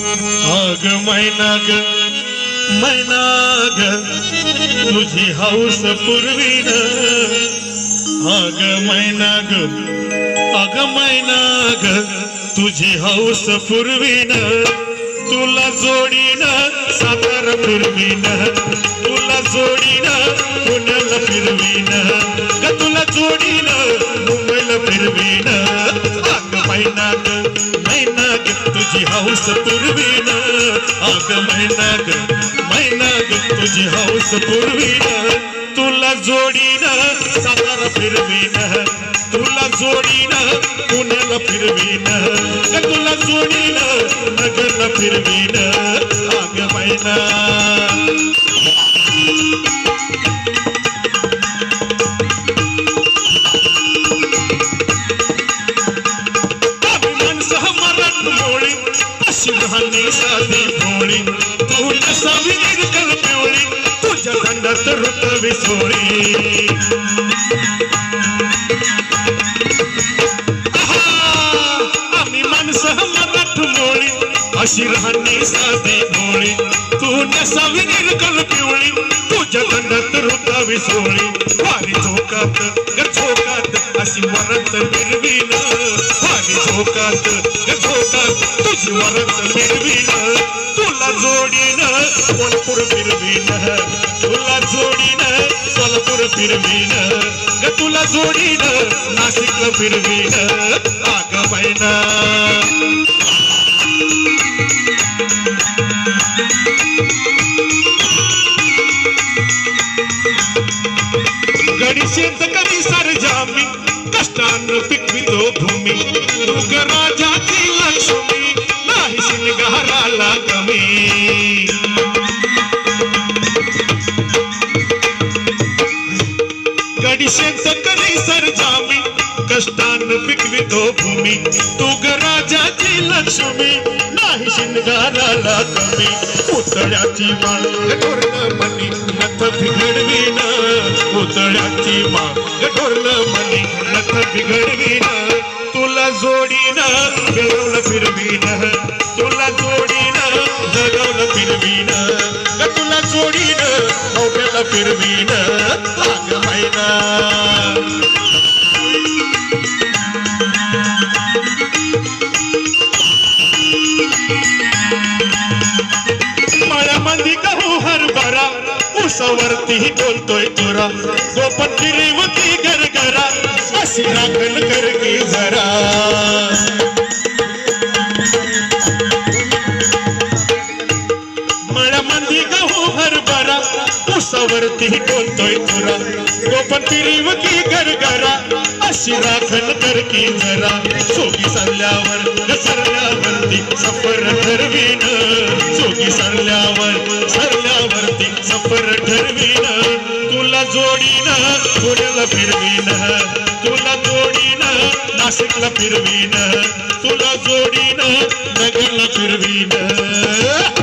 अग मैना ग तुझी हौस पुरवीन अग मैना ग तुझी हौस पुरवीन तुला जोडीन सातारा फिरवीन तुला जोडीन पुण्याला फिरवीन ग तुला जोडीन मुंबईला फिरवीन अग मैना ग तुझी हौस पुरवीन अग मैना ग तुझी हौस पुरवीन तुला जोडीन सातारा फिरवीन तुला जोडीन पुण्याला फिरवीन तुला जोडीन नगरला फिरवीन अग मैना शिवहानी साधी भोळी तू नसावी निर्कल पिवळी तुझ्या दंडात रुतवी सोळी आम्ही माणसं मराठ मोळी अशी राहणी साधी भोळी तू नसावी निर्कल पिवळी तुझ्या दंडात रुतवी सोळी वारी झोकात अशी वरत मिरवीन वारी झोकात तुझी वरत मिरवीन तुला जोडीन कोल्हापूर फिरवीन तुला जोडीन सोलापूर फिरवीन ग तुला जोडीन नाशिकला फिरवीन अग मैना गडी शेतकरी सरजामी कष्टानं पिकवितो भूमी तू ग राजाची लक्ष्मी नाही शिंगाराला कमी गडी शेतकरी सरजामी कष्टानं पिकवितो भूमी तू ग राजाची लक्ष्मी नाही शिंगाराला कमी पुतळ्याची माळ ढोरलं मनी नथ बिघडवीन पुतळ्याची माळ ढोरलं मनी नथ बिघडवीन तुला जोडीन बेळवलं फिरवीन तुला जोडीन जगवलं फिरवीन तुला जोडीन मोठ्याला फिरवीन अग मैना मळ्यामध्ये गहू हरभरा उसावरती बोलतोय तुरा गोपन फिरवती गरगरा अशी राखण कर की जरा मळ्यामध्ये गहू हरभरा उसावरती बोलतोय तुरा गोपन फिरवती गरगरा अशी राखण कर की जरा सोगी सरल्यावरती सफर ठरवीन सोगी सरल्यावरती सफर ठरवीन तुला जोडीन पुण्याला फिरवीन तुला जोडीन नाशिकला फिरवीन तुला जोडीन नगरला फिरवीन